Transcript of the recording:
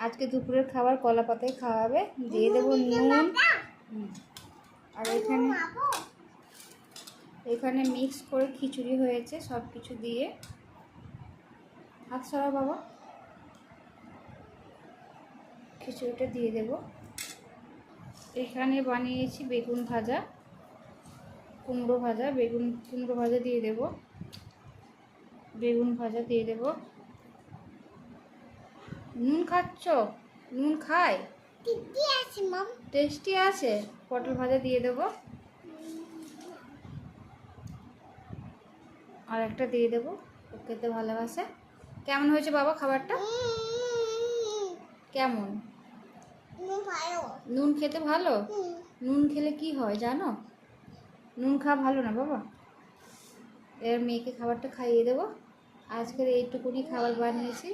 আজকে দুপুরের খাবার কলা পাতায় খাওয়াবে। দিয়ে দেবো নুন। আর এখানে মিক্স করে খিচুড়ি হয়েছে সব কিছু দিয়ে। হাত সরাও বাবা। খিচুড়িটা দিয়ে দেব। এখানে বানিয়েছি বেগুন ভাজা, কুমড়ো ভাজা, কুমড়ো ভাজা দিয়ে দেব। বেগুন ভাজা দিয়ে দেব। নুন খাচ্ছ? নুন খায়? টেস্টি আছে। পটল ভাজা দিয়ে দেব। আর একটা দিয়ে দেবো, ও খেতে ভালোবাসে। কেমন হয়েছে বাবা খাবারটা? কেমন? নুন খেতে ভালো? নুন খেলে কি হয় জানো? নুন খাওয়া ভালো না বাবা। এর মেয়েকে খাবারটা খাইয়ে দেবো। আজকের এইটুকুনি খাবার বানিয়েছি।